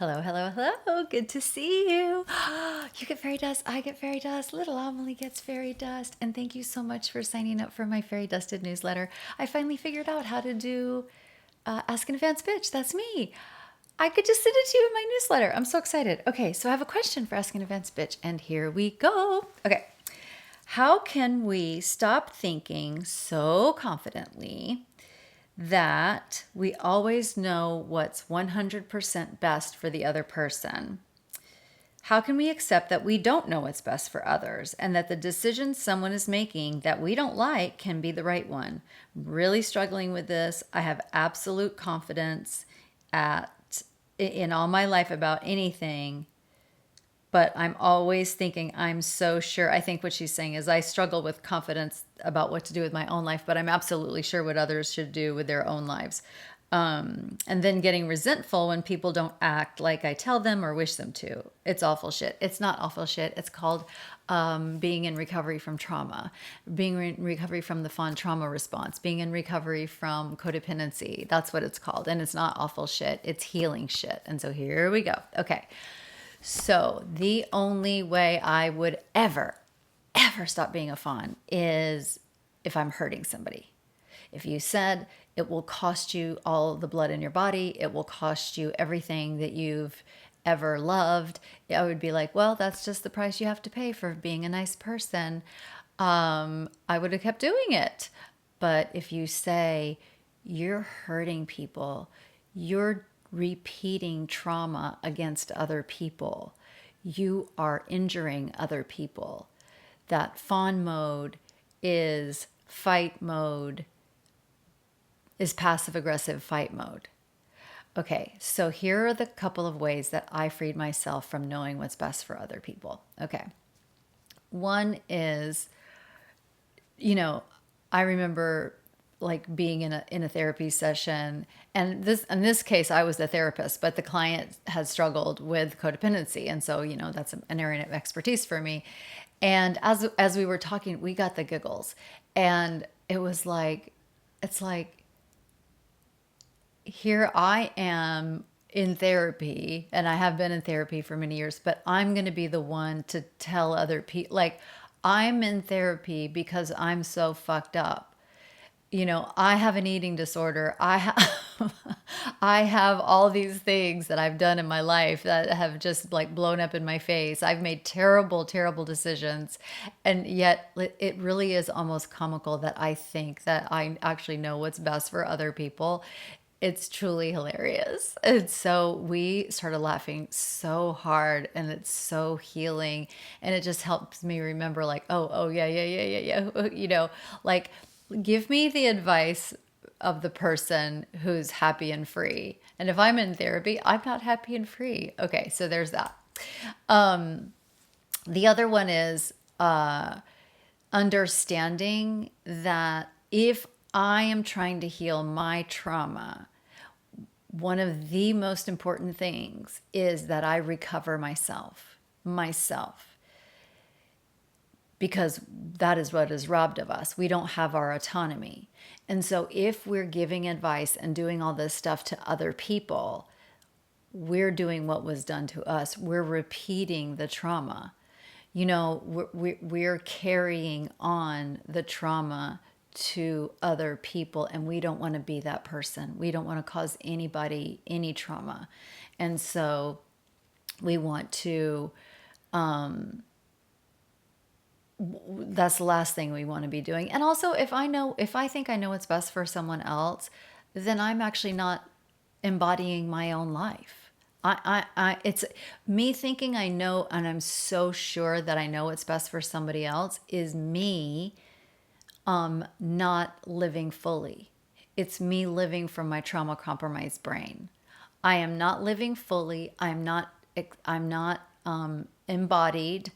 Hello, hello, hello. Good to see you. You get fairy dust. I get fairy dust. Little Amelie gets fairy dust. And thank you so much for signing up for my fairy dusted newsletter. I finally figured out how to do Ask an Advanced Bitch. That's me. I could just send it to you in my newsletter. I'm so excited. Okay, so I have a question for Ask an Advanced Bitch, and here we go. Okay. How can we stop thinking so confidently that we always know what's 100% best for the other person? How can we accept that we don't know what's best for others and that the decision someone is making that we don't like can be the right one? I'm really struggling with this. I have absolute confidence in all my life about anything, but I'm always thinking I'm so sure. I think what she's saying is I struggle with confidence about what to do with my own life, but I'm absolutely sure what others should do with their own lives. And then getting resentful when people don't act like I tell them or wish them to. It's awful shit. It's not awful shit. It's called being in recovery from trauma, being in recovery from the Fawn Trauma Response, being in recovery from codependency. That's what it's called. And it's not awful shit. It's healing shit. And so here we go. Okay. So the only way I would ever stop being a fawn is if I'm hurting somebody. If you said it will cost you all the blood in your body, it will cost you everything that you've ever loved, I would be like, well, that's just the price you have to pay for being a nice person. I would have kept doing it. But if you say you're hurting people, you're repeating trauma against other people, you are injuring other people. That fawn mode is fight mode, is passive aggressive fight mode. Okay, so here are the couple of ways that I freed myself from knowing what's best for other people. Okay. One is, I remember like being in a therapy session, and in this case I was the therapist, but the client has struggled with codependency, and so that's an area of expertise for me. And as we were talking, we got the giggles, and it's like here I am in therapy, and I have been in therapy for many years, but I'm going to be the one to tell other people, like, I'm in therapy because I'm so fucked up. I have an eating disorder. I have all these things that I've done in my life that have just like blown up in my face. I've made terrible, terrible decisions. And yet it really is almost comical that I think that I actually know what's best for other people. It's truly hilarious. And so we started laughing so hard, and it's so healing. And it just helps me remember, like, oh, yeah, yeah, yeah, yeah, yeah. Like, give me the advice of the person who's happy and free. And if I'm in therapy, I'm not happy and free. Okay, so there's that. The other one is understanding that if I am trying to heal my trauma, one of the most important things is that I recover myself, because that is what is robbed of us. We don't have our autonomy. And so if we're giving advice and doing all this stuff to other people, we're doing what was done to us. We're repeating the trauma. We're carrying on the trauma to other people, and we don't want to be that person. We don't want to cause anybody any trauma. And so we want to, that's the last thing we want to be doing. And also, if I think I know what's best for someone else, then I'm actually not embodying my own life. It's me thinking I know, and I'm so sure that I know what's best for somebody else, is me not living fully. It's me living from my trauma compromised brain. I am not living fully. I'm not embodied.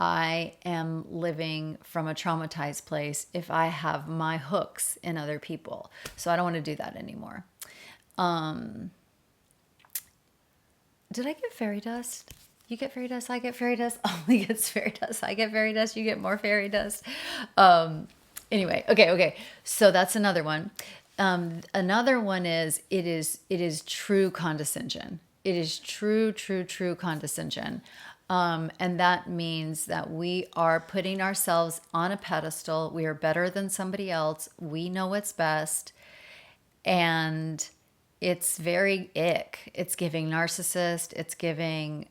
I am living from a traumatized place if I have my hooks in other people. So I don't want to do that anymore. Did I get fairy dust? You get fairy dust, I get fairy dust. Ollie gets fairy dust, I get fairy dust, you get more fairy dust. Anyway, okay. So that's another one. Another one is it is true condescension. It is true, true, true condescension. And that means that we are putting ourselves on a pedestal. We are better than somebody else. We know what's best. And it's very ick. It's giving narcissist. It's giving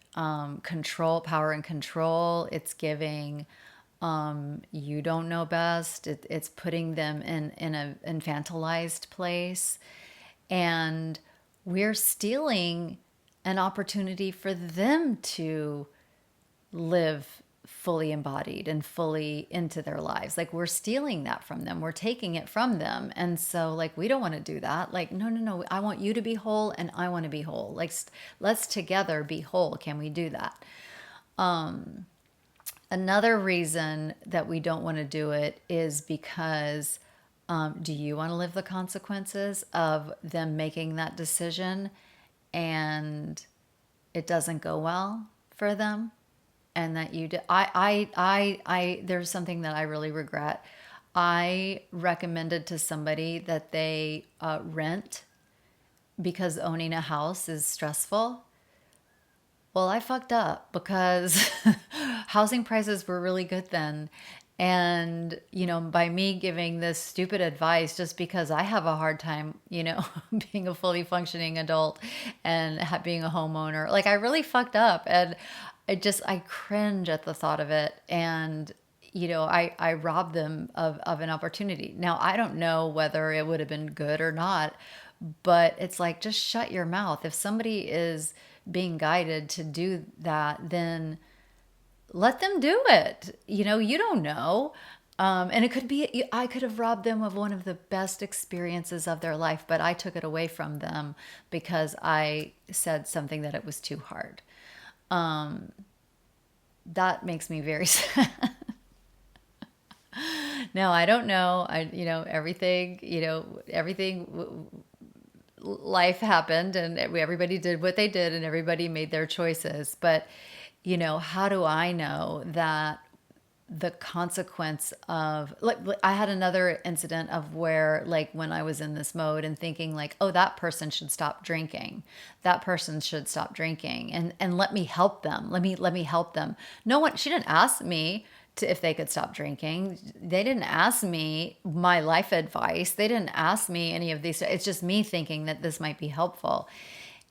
control, power and control. It's giving you don't know best. It's putting them in a infantilized place. And we're stealing an opportunity for them to live fully embodied and fully into their lives. Like we're stealing that from them. We're taking it from them. And so like we don't want to do that. Like no, no, no. I want you to be whole and I want to be whole. Like let's together be whole. Can we do that? Another reason that we don't want to do it is because do you want to live the consequences of them making that decision and it doesn't go well for them? And that you did, there's something that I really regret. I recommended to somebody that they rent because owning a house is stressful. Well, I fucked up because housing prices were really good then. And, by me giving this stupid advice just because I have a hard time, being a fully functioning adult and being a homeowner, like I really fucked up. And I cringe at the thought of it. And, I robbed them of an opportunity. Now, I don't know whether it would have been good or not, but it's like, just shut your mouth. If somebody is being guided to do that, then let them do it. You don't know. And it could be, I could have robbed them of one of the best experiences of their life, but I took it away from them because I said something that it was too hard. That makes me very sad. Now, I don't know. Everything, life happened and everybody did what they did and everybody made their choices. But, how do I know that the consequence of, like, I had another incident of where, like, when I was in this mode and thinking like, oh, that person should stop drinking. That person should stop drinking and let me help them. Let me help them. No one, she didn't ask me if they could stop drinking. They didn't ask me my life advice. They didn't ask me any of these. It's just me thinking that this might be helpful.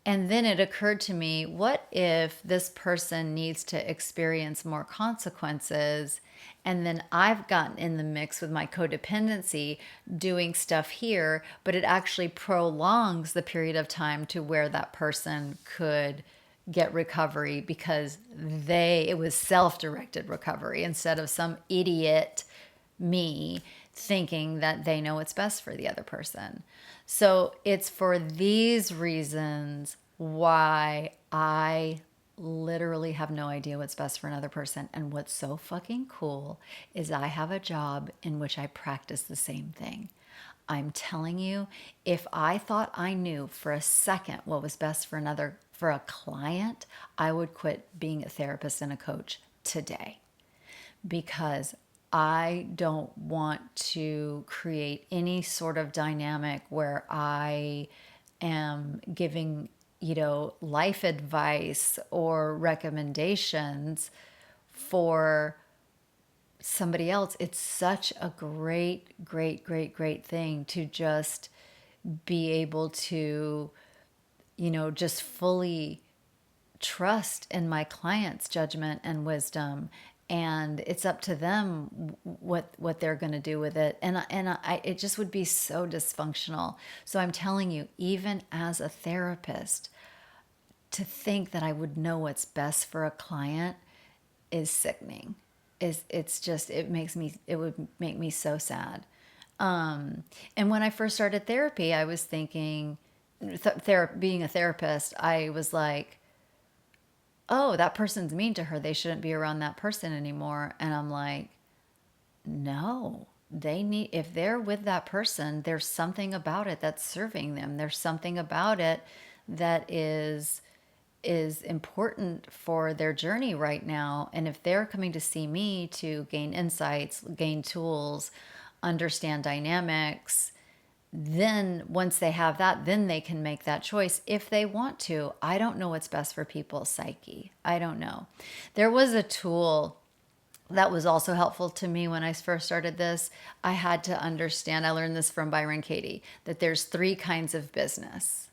And then it occurred to me, what if this person needs to experience more consequences? And then I've gotten in the mix with my codependency doing stuff here, but it actually prolongs the period of time to where that person could get recovery because it was self-directed recovery instead of some idiot me thinking that they know what's best for the other person. So it's for these reasons why I literally have no idea what's best for another person. And what's so fucking cool is I have a job in which I practice the same thing. I'm telling you, if I thought I knew for a second what was best for a client, I would quit being a therapist and a coach today because I don't want to create any sort of dynamic where I am giving, life advice or recommendations for somebody else. It's such a great, great, great, great thing to just be able to, just fully trust in my client's judgment and wisdom, and it's up to them what they're going to do with it. And it just would be so dysfunctional. So I'm telling you, even as a therapist, to think that I would know what's best for a client is sickening. It would make me so sad. And when I first started therapy, I was thinking, being a therapist, I was like, oh, that person's mean to her. They shouldn't be around that person anymore. And I'm like, no, if they're with that person, there's something about it that's serving them. There's something about it that is important for their journey right now. And if they're coming to see me to gain insights, gain tools, understand dynamics, then once they have that, then they can make that choice if they want to. I don't know what's best for people's psyche. I don't know. There was a tool that was also helpful to me when I first started this. I had to understand, I learned this from Byron Katie, that there's three kinds of business.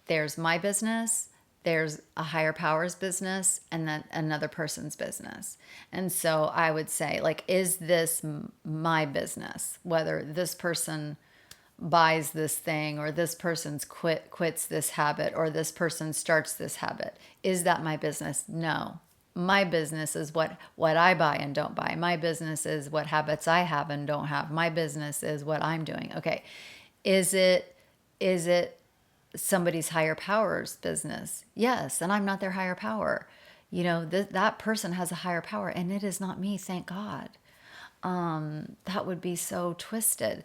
There's my business, there's a higher power's business, and then another person's business. And so I would say, like, is this my business? Whether this person buys this thing, or this person's quits this habit, or this person starts this habit. Is that my business? No. My business is what I buy and don't buy. My business is what habits I have and don't have. My business is what I'm doing. Okay. Is it somebody's higher power's business? Yes, and I'm not their higher power. That person has a higher power, and it is not me, thank God. That would be so twisted.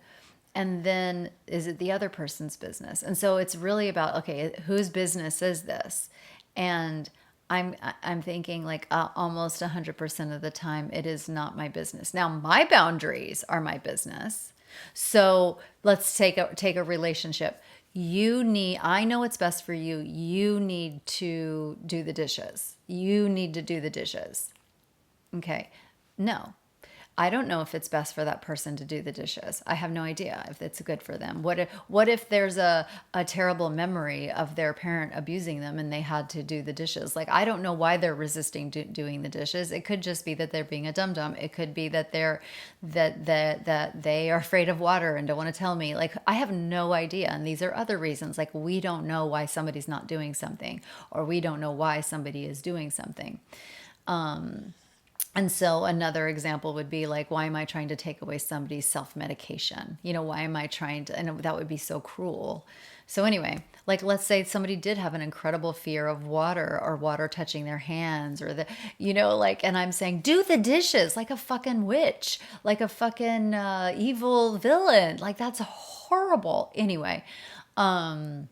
And then is it the other person's business? And so it's really about, okay, whose business is this? And I'm thinking, like, almost 100% of the time it is not my business. Now my boundaries are my business. So let's take a relationship. I know what's best for you. You need to do the dishes. You need to do the dishes. Okay. No, I don't know if it's best for that person to do the dishes. I have no idea if it's good for them. What if there's a terrible memory of their parent abusing them and they had to do the dishes? Like, I don't know why they're resisting doing the dishes. It could just be that they're being a dum-dum. It could be that that they are afraid of water and don't want to tell me. Like, I have no idea. And these are other reasons. Like, we don't know why somebody's not doing something, or we don't know why somebody is doing something. And so another example would be like, why am I trying to take away somebody's self-medication? Why am I trying to, and that would be so cruel. So anyway, like, let's say somebody did have an incredible fear of water, or water touching their hands, or like, and I'm saying, do the dishes like a fucking witch, like a fucking evil villain. Like, that's horrible. Anyway, so,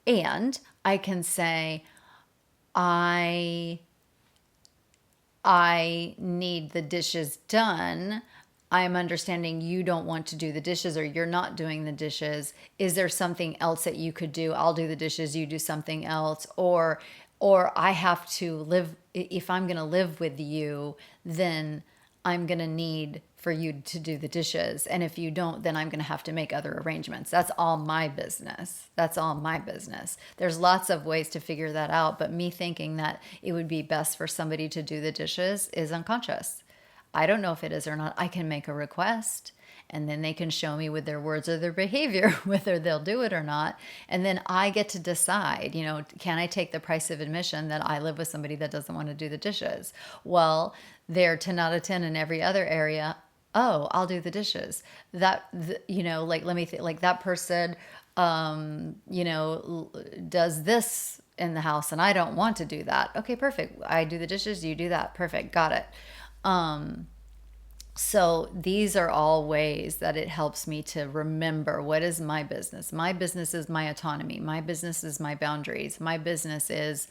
and I can say, I need the dishes done. I'm understanding you don't want to do the dishes, or you're not doing the dishes. Is there something else that you could do? I'll do the dishes, you do something else. Or I have to live, if I'm going to live with you, then I'm going to need for you to do the dishes. And if you don't, then I'm going to have to make other arrangements. That's all my business. That's all my business. There's lots of ways to figure that out, but me thinking that it would be best for somebody to do the dishes is unconscious. I don't know if it is or not. I can make a request, and then they can show me with their words or their behavior whether they'll do it or not. And then I get to decide, can I take the price of admission that I live with somebody that doesn't want to do the dishes? Well, they're 10 out of 10 in every other area. Oh, I'll do the dishes. Like, let me think, like, that person, does this in the house and I don't want to do that. Okay, perfect. I do the dishes, you do that. Perfect. Got it. So these are all ways that it helps me to remember, what is my business? My business is my autonomy. My business is my boundaries. My business is,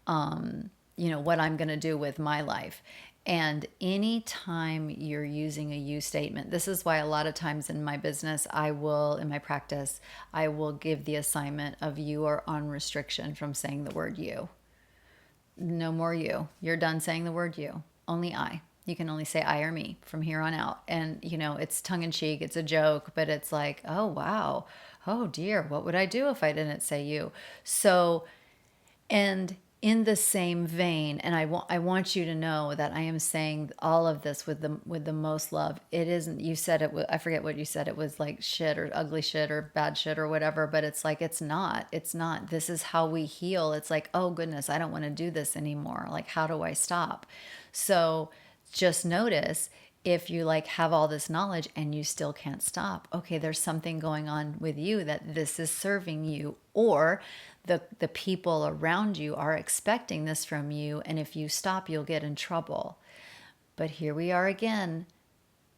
what I'm going to do with my life. And anytime you're using a you statement, this is why a lot of times in my business, in my practice, I will give the assignment of you are on restriction from saying the word you. No more you. You're done saying the word you. Only I. You can only say I or me from here on out. And, it's tongue in cheek, it's a joke, but it's like, oh, wow. Oh, dear. What would I do if I didn't say you? So, and in the same vein, and I want you to know that I am saying all of this with the most love. It isn't, you said it was, I forget what you said, it was like shit or ugly shit or bad shit or whatever, but it's like, it's not. This is how we heal. It's like, oh goodness, I don't want to do this anymore. Like, how do I stop? So just notice, if you like have all this knowledge and you still can't stop, okay, there's something going on with you that this is serving you, or the people around you are expecting this from you, and if you stop, you'll get in trouble. But here we are again.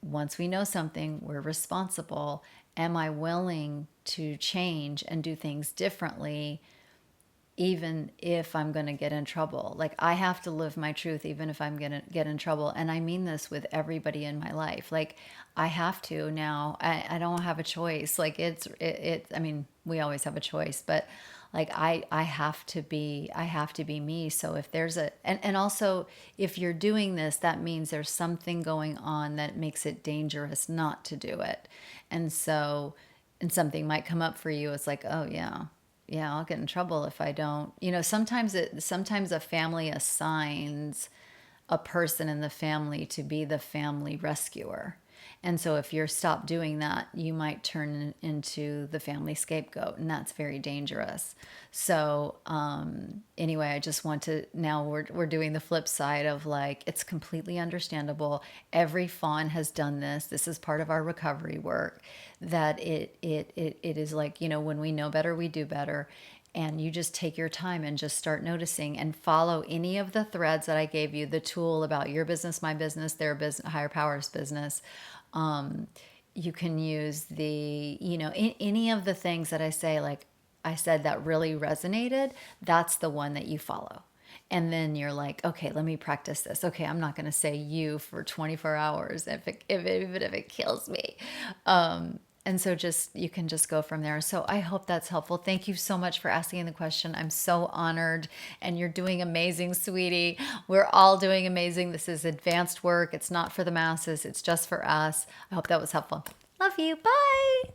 Once we know something, we're responsible. Am I willing to change and do things differently even if I'm going to get in trouble. Like, I have to live my truth even if I'm going to get in trouble. And I mean this with everybody in my life. Like, I have to now. I don't have a choice. Like, I mean, we always have a choice, but like, I have to be me. So if there's and also, if you're doing this, that means there's something going on that makes it dangerous not to do it. And so, and something might come up for you. It's like, oh yeah, yeah, I'll get in trouble if I don't. Sometimes a family assigns a person in the family to be the family rescuer. And so if you're stopped doing that, you might turn into the family scapegoat, and that's very dangerous. So anyway, I just want to, now we're doing the flip side of, like, it's completely understandable. Every fawn has done this. This is part of our recovery work. That it is like, when we know better, we do better. And you just take your time and just start noticing and follow any of the threads that I gave you, the tool about your business, my business, their business, higher powers business. You can use any of the things that I say, like I said, that really resonated. That's the one that you follow. And then you're like, okay, let me practice this. Okay, I'm not going to say you for 24 hours even if it kills me. And so you can just go from there. So I hope that's helpful. Thank you so much for asking the question. I'm so honored, and you're doing amazing, sweetie. We're all doing amazing. This is advanced work. It's not for the masses. It's just for us. I hope that was helpful. Love you. Bye.